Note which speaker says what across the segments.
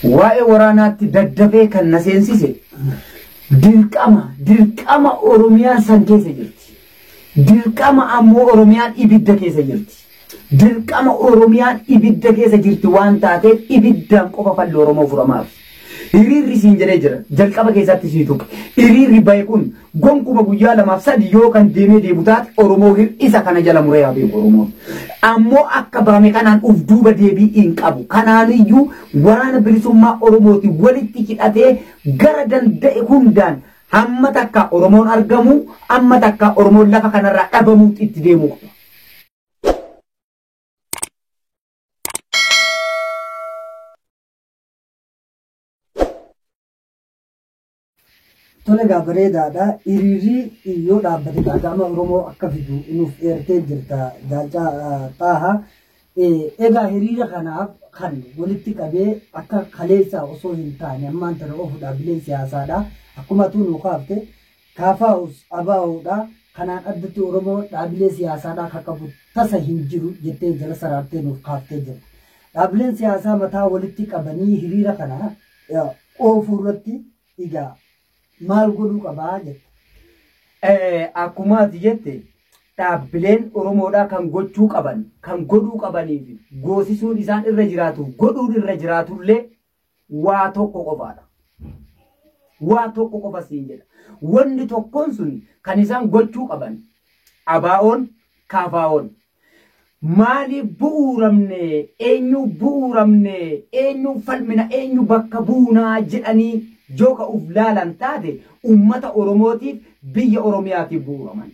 Speaker 1: waa'ee waraanaatti daddafee kan na seensise dirqama Oromiyaan san keessa jirti. Dirqama ammoo Oromiyaan ibidda keessa jirti. Dirqama Oromiyaan ibidda keessa jirti waan taateef ibiddaan qofa falli Oromoo furamaaf. Hiriirri siin jedhee jira jalqaba keessatti sii tuqe. Hiriirri bahe kun gonkuma guyyaa lamaaf sadi yoo kan deemee deebu taate Oromoo isa kana jala muree haa beeku Oromoon. Ammoo akka bahame kanaan uf duuba deebii hin qabu. Kanaaniyyuu waraana bilisummaa Oromooti walitti hidhatee gara danda'e hundaan hamma takka Oromoon argamu amma takka Oromoon lafa kanarraa dhabamuutti itti deemuu qaba.
Speaker 2: Tole gabareedaadha. Hiriirri yoo dhaabbate qaama Oromoo akka fidu nuuf eertee jirta Jaalchaa Xaahaa. Egaa hiriira kanaaf kan walitti qabee akka kaleessa osoo hin taane ammaan tana ofu dhaabbileen siyaasaadha. Akkuma tu nu kaafte KFO's ABO'dha. Kanaan addatti Oromoo dhaabbilee siyaasaadha akka qabu tasa hin jiru jettee jala saraartee nuuf kaaftee jirti. Dhaabbileen siyaasaa mataa walitti qabanii hiriira kana oofuu irratti egaa maal godhuu qabaa jette?
Speaker 1: Akkuma ati jette dhaabbileen Oromoodhaa kan gochuu qaban kan godhuu qabaniif goosisuun isaan irra jiraatu godhuun irra jiraatullee waa tokko qofaadha. Waa tokko qofa siin jedha. Wanni tokkoon sun kan isaan gochuu qaban ABO'n KFO'n maaliif bu'uuramne eenyu falmina eenyu bakka buunaa jedhanii joka uf laalan taate ummata Oromootiif biyya Oromiyaatiif bu'uuraman.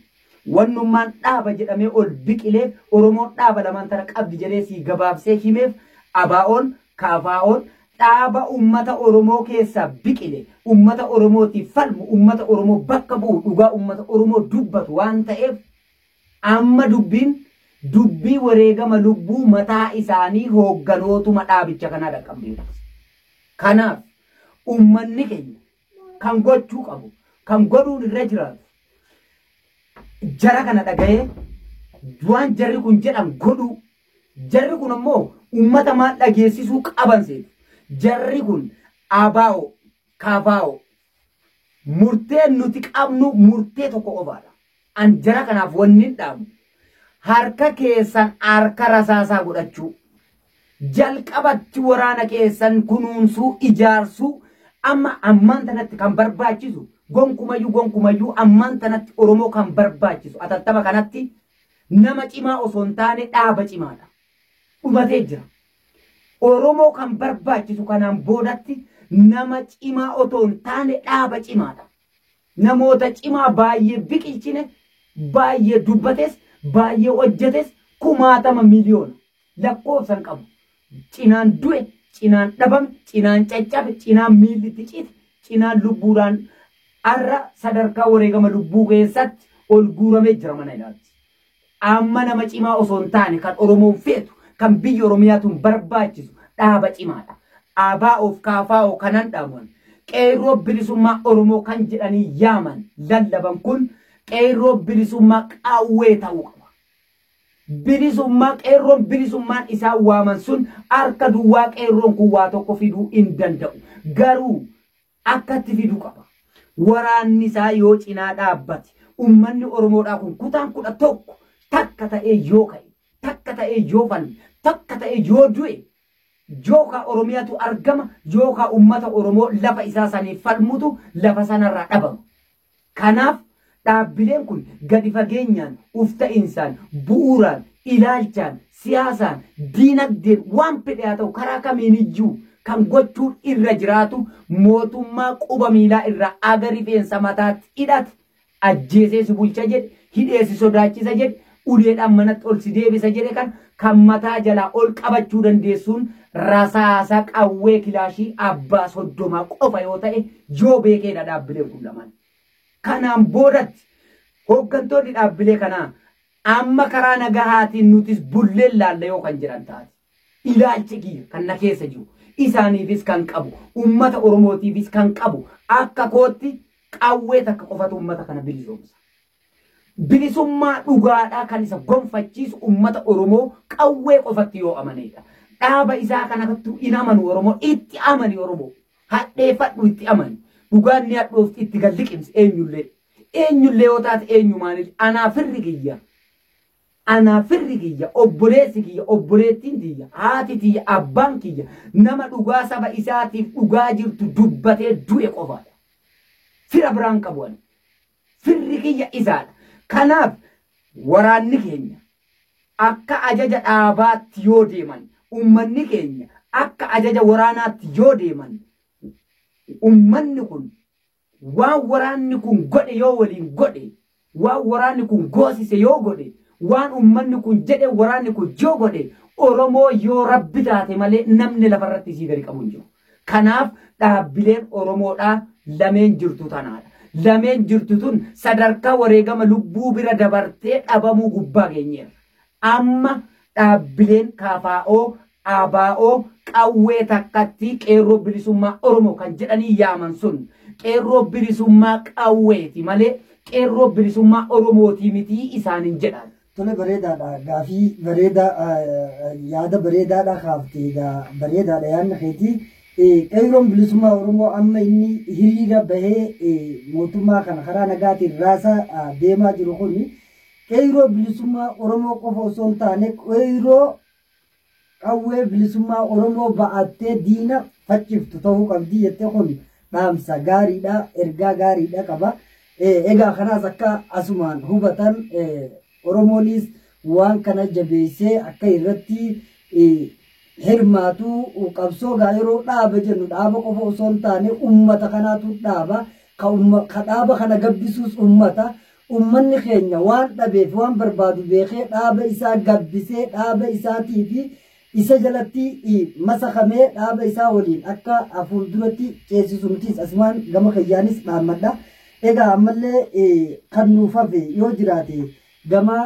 Speaker 1: Wannummaan dhaaba jedhamee ol biqileef Oromoon dhaaba lamaan tana qabdi jedhee sii gabaabsee himeef ABO'n KFO'n dhaaba ummata Oromoo keessaa biqile ummata Oromootiif falmu ummata Oromoo bakka bu'u dhugaa ummata Oromoo dubbatu waan ta'eef amma dubbii wareegama lubbuu mataa isaanii hoogganootuma dhaabicha kanaa dhaqqabdeetu. Kanaaf ummanni keenya kan gochuu qabu kan godhuun irra jiraatu jara kana dhaga'ee waan jarri kun jedhan godhu jarri kun ammoo ummata maal dhageessisuu qaban seetu jarri kun ABO KFO murtee nuti qabnu murtee tokko qofaadha. An jara kanaaf wanni dhaamu harka keessan harka rasaasaa godhachuu jalqabatti waraana keessan kunuunsuu ijaarsuu ammaan tanatti kan barbaachisu gonkumayyuu ammaan tanatti Oromoo kan barbaachisu atattama kanatti nama cimaa osoo hin taane dhaaba cimaadha. Dhumatee jira. Oromoo kan barbaachisu kanaan boodatti nama cimaa otoo hin taane dhaaba cimaadha. Namoota cimaa baay'ee biqilchine baay'ee dubbates baay'ee hojjetes 1000 miliyoona lakkoofsan qabu. Cinaan du'e, cinaan dhabame, cinaan caccabe, cinaan miilli cite, cinaan lubbuudhaan arra sadarkaa wareegama lubbuu keessatti ol guuramee jira mana ilaalchi. Amma nama cimaa osoo hin taane kan Oromoon feetu kan biyya Oromiyaatuun barbaachisu dhaaba cimaadha. ABO'f KFO kanan dhaaman qeerroo bilisummaa Oromoo kan jedhanii yaaman lallaban kun qeerroo bilisummaa qawwee ta'uu qaba. Bilisummaan isaa waaman sun harka duwwaa qeerroon kun waa tokko fiduu hin danda'u. Garuu akkatti fiduu qaba. Waraanni isaa yoo cinaa dhaabbate ummanni Oromoodhaa kun kutaan 11 takka ta'ee yoo ka'e takka ta'ee yoo falme takka ta'ee yoo du'e joka Oromiyaatu argama joka ummata Oromoo lafa isaa saniif falmutu lafa sanarraa dhabama. Kanaaf dhaabbileen kun gadi fageenyaan ufta'insaan bu'uuraan ilaalchaan siyaasaan diinagdeen waan fedhe haa ta'u karaa kamiiniyyuu kan gochuun irra jiraatu mootummaa quba miilaa irraa aga rifeensa mataatti hidhate ajjeesee si bulcha jedhe hidhee si sodaachisa jedhe uleedhaan manatti ol si deebisa jedhe kan mataa jalaa ol qabachuu dandeessuun rasaasa qawwee kilaashii abbaa 30 qofa yoo ta'e yoo beekeedha dhaabbileen kun lamaan. Kanaan boodatti hooggantoonni dhaabbilee kanaa amma karaa nagahaatiin nutis bulleen laalla yoo kan jiran taate ilaalcha kiyya kan na keessa jiru isaaniifis kan qabu ummata Oromootiifis kan qabu akka kootti qawwee takka qofatu ummata kana bilisoomsa. Bilisummaa dhugaadhaa kan isa gonfachiisu ummata Oromoo qawwee qofatti yoo amanedha. dhaaba isaa kanatu in amanu Oromoo itti amani Oromoo hadheeffadhu itti amani dhugaan ni hadhoofti itti galliqimsi eenyullee yoo taate eenyumaaniif anaa firri kiyya obboleessi kiyya obboleettiin kiyya haati kiyya abbaan kiyya nama dhugaa saba isaatiif dhugaa jirtu dubbatee du'e qofaadha fira biraan qabuun firri kiyya isaadha kanaaf waraanni keenya akka ajaja dhaabaatti yoo deeman ummanni keenya akka ajaja waraanaatti yoo deeman ummanni kun waan waraanni kun godhe yoo waliin godhe waan waraanni kun goosise yoo godhe waan ummanni kun jedhe waraanni kun yoo godhe Oromoo yoo rabbi taate malee namni lafarratti sii gadi qabu hin jiru kanaaf dhaabbileen Oromoodhaa lameen jirtu tanaadha lameen jirtu tun sadarkaa wareegama lubbuu bira dabartee dhabamuu gubbaa geenyeera amma dhaabbileen KFO ABO qawwee takkatti qeerroo bilisummaa Oromoo kan jedhanii yaaman sun qeerroo bilisummaa qawweeti malee qeerroo bilisummaa Oromooti miti isaanin jedhan
Speaker 2: tole bareedaadha gaafii bareedaa yaada bareedaadha kaaftee bareedaadha yaadni keetii qeerroon bilisummaa Oromoo amma inni hiriira bahee mootummaa kana karaa nagaatiin raasa deemaa jiru kun qeerroo bilisummaa Oromoo qofa osoo hin taane qeerroo qawwee bilisummaa Oromoo ba'attee diina facciftu ta'uu qabdi jettee kun dhaamsa gaariidha ergaa gaariidha qaba egaa kanaas akka asumaan hubatan Oromoonis waan kana jabeessee akka irratti hirmaatu qabsoo yeroo dhaaba jennu dhaaba qofa osoo hin taane ummata kanaatu dhaaba ka dhaaba kana gabbisuus ummanni keenya waan dhabeef waan barbaadu beekee dhaaba isaa gabbisee dhaaba isaatii fi isa jalatti masakamee dhaaba isaa waliin akka fuulduratti ceesisu nutis asumaan gama kayyaanis dhaammadha egaa ammallee kan nuuf hafe yoo jiraate gama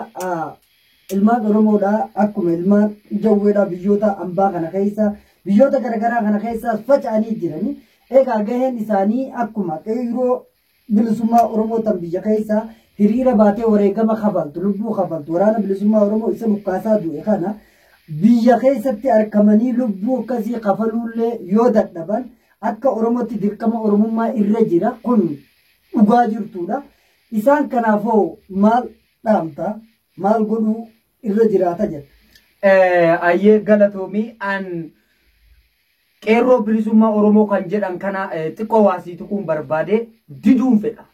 Speaker 2: ilmaan Oromoodha akkuma ilmaan jawweedha biyyoota ambaa kana keessa biyyoota garagaraa kana keessa faca'anii jirani egaa gaheen isaanii akkuma qeerroo bilisummaa Oromoo tan biyya keessa hiriira baatee wareegama kafaltu lubbuu kafaltu waraana bilisummaa Oromoo isa bukkaasaa du'e kana biyya keessatti argamanii lubbuu akkasii kafaluullee yoo dadhaban akka Oromootti dirqama Oromummaa irra jira kun dhugaa jirtuudha isaan kanaafoo maal dhaamta maal godhuu irra jiraata jedha
Speaker 1: ayyee galatoomii an qeerroo bilisummaa Oromoo kan jedhan kana xiqqoo waasiitu kun barbaade diduun fedha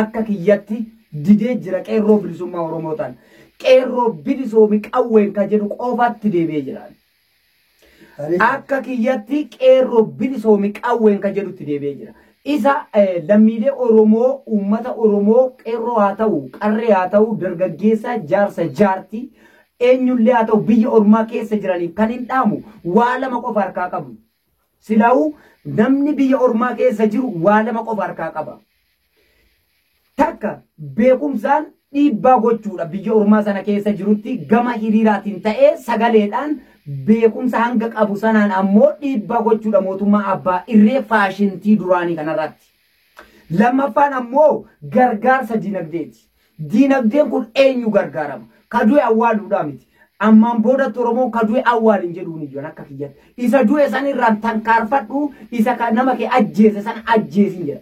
Speaker 1: akka kiyyatti didee jira qeerroo bilisummaa Oromoo tan qeerroo bilisoomi qawween ka jedhu qofaatti deebi'ee jira akka kiyyatti qeerroo bilisoomi qawween ka jedhutti deebi'ee jira isa lammiilee Oromoo ummata Oromoo qeerroo haa ta'u qarree haa ta'u dargaggeessa jaarsa jaartii eenyullee haa ta'u biyya ormaa keessa jiraniif kan hin dhaamu waa lama qofa harkaa qabu silaa'u namni biyya ormaa keessa jiru waa lama qofa harkaa qaba takka beekumsaan dhiibbaa gochuudha biyya ormaa sana keessa jirutti gama hiriiraatiin ta'ee sagaleedhaan beekumsa hanga qabu sanaan ammoo dhiibbaa gochuudha mootummaa abbaa irree faashintii duraanii kanarratti lammaffaan ammoo gargaarsa dinagdeeti dinagdeen kun eenyu gargaarama kadu'e awwaaluudha miti ammaan boodatti Oromoon kadu'e awwaalin jedhuun ijoon akka kiyyatti isa du'e san irraan tankaarfadhu isa nama kee ajjeese san ajjeesin jedha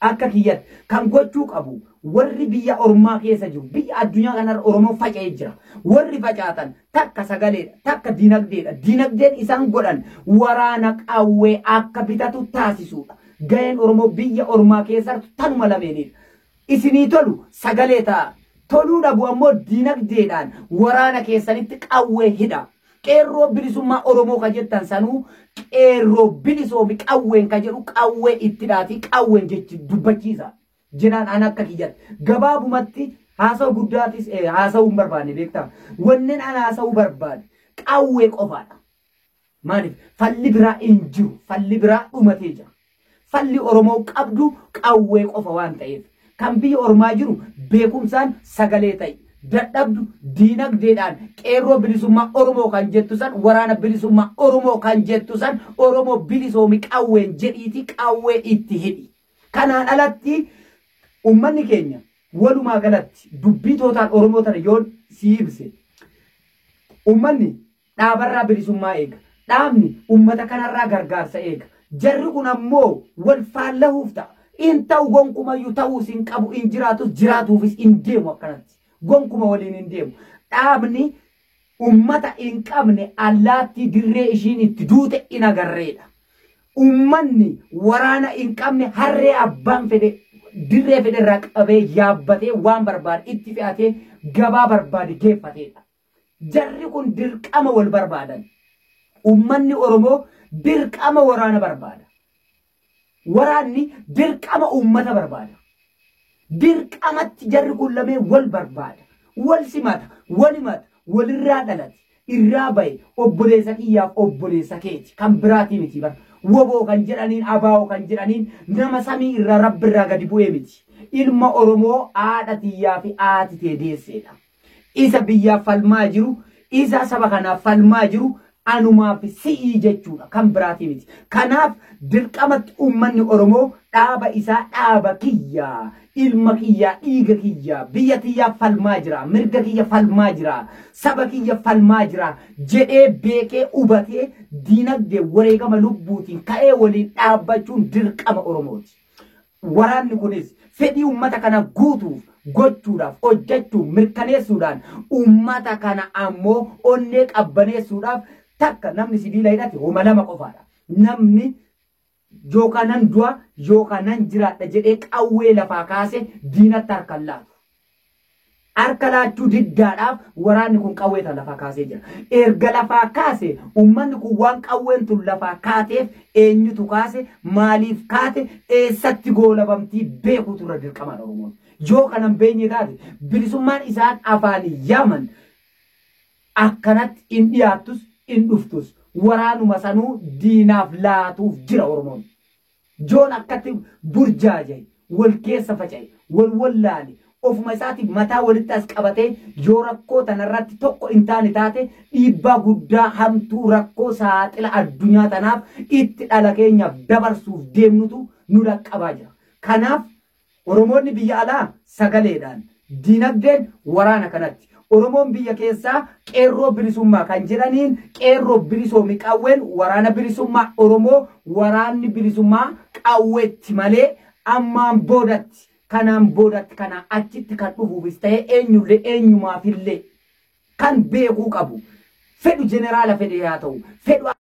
Speaker 1: akka kiyyatti kan gochuu qabu warri biyya ormaa keessa jiru biyya addunyaa kanarra Oromoo faca'ee jira warri facaatan takka sagaleedha takka dinagdeedha dinagdeen isaan godhan waraana qawwee akka bitatu taasisuudha gaheen Oromoo biyya ormaa keessatti tanuma lameenidha isinii tolu sagalee ta'a toluu dhabu ammoo dinagdeedhaan waraana keessanitti qawwee hidha qeerroo bilisummaa Oromoo ka jettan sanuu qeerroo bilisoomi qawween ka jedhu qawwee itti dhaati qawween jechi dubbachiisa jedhaan an akka kiyyatti gabaabumatti haasa'u guddaatis haasa'uu hin barbaanne beektaa wanneen an haasa'uu barbaade qawwee qofaadha maaliif falli biraa hin jiru falli biraa dhumatee jira falli Oromoo qabdu qawwee qofa waan ta'eef kan biyya ormaa jiru beekumsaan sagalee ta'e dadhabdu dinagdeedhaan qeerroo bilisummaa Oromoo kan jettu san waraana bilisummaa Oromoo kan jettu san Oromoo bilisoomi qawween jedhiiti qawwee itti hidhi kanaan alatti ummanni keenya walumaa galatti dubbii tootaan Oromoo tana yoon si ibse ummanni dhaabarraa bilisummaa eega dhaabni ummata kanarraa gargaarsa eega. Jarri kun ammoo wal faallahuuf ta'a. In ta'u gonkumayyuu ta'uus hin qabu in jiraatuufis in deemu akkanatti. Gonkuma waliin in deemu. Dhaabni ummata in qabne allaattii dirree ishiin itti duute in agarreedha. Ummanni waraana in qabne harree abbaan fedhe dirree fedhe irraa qabee yaabbatee waan barbaade itti fe'atee gabaa barbaade geeffateedha. Jarri kun dirqama wal barbaadan. Ummanni Oromoo dirqama waraana barbaada. Waraanni dirqama ummata barbaada. Dirqamatti jarri kun lamee wal barbaada. Wal simata, wal himata, walirraa dhalate, irraa bahe obboleessa kiyyaaf obboleessa keeti kan biraatii miti bara. Woboo kan jedhaniin abaa'oo kan jedhaniin nama samii irraa rabbi irraa gadi bu'ee miti. Ilma Oromoo haadha tiyyaa fi haati tee deesseedha. Isa biyyaaf falmaa jiru, isa saba kanaaf falmaa jiru anumaaf si'ii jechuudha kan biraatii miti. Kanaaf dirqamatti ummanni Oromoo dhaaba isaa dhaaba kiyyaa, ilma kiyyaa, dhiiga kiyyaa, biyya kiyyaa falmaa jira, mirga kiyya falmaa jira, saba kiyya falmaa jira jedhee beekee hubatee diinagdee wareegama lubbuutiin ka'ee waliin dhaabbachuun dirqama Oromooti. Waraanni kunis fedhii ummata kana guutuuf gochuudhaaf hojjechuun mirkaneessuudhaan ummata kana ammoo onnee qabbaneessuudhaaf takka namni sibiila hidhate homa lama qofaadha. Namni yookaan du'a yookaan jiraadha jedhee qawwee lafaa kaase diinatti harkaan laatu. Harka laachuu diddaadhaaf waraanni kun qawwee lafaa kaasee jira. Erga lafaa kaase ummanni kun waan qawween tun lafaa kaateef eenyutu kaase maaliif kaate eessatti goolabamtii beekuutu irra dirqama Oromoon. Yoo kanan beenye taate bilisummaan isaan afaan yaaman akkanatti in dhiyaattus in dhuftus waraanuma sanuu diinaaf laatuuf jira Oromoon. Joon akkatti burjaaje wal keessa faca'e wal wallaale ofuma isaatiif mataa walitti as qabatee yoo rakkoo tanarratti tokko in taane taate dhiibbaa guddaa hamtuu rakkoo saaxila addunyaa tanaaf itti dhala keenyaaf dabarsuuf deemnutu nu dhaqqabaa jira. Kanaaf Oromoonni biyya alaa sagaleedhaan diinagdeen waraana kanatti. Oromoon biyya keessaa qeerroo bilisummaa kan jedhaniin qeerroo bilisoomi qawween waraana bilisummaa Oromoo waraanni bilisummaa qawweetti malee ammaan boodatti kanaan boodatti kanaan achitti kan dhufuufis ta'ee eenyullee eenyumaafillee kan beekuu qabu fedhu jeneraala fedhe haa ta'u fedhu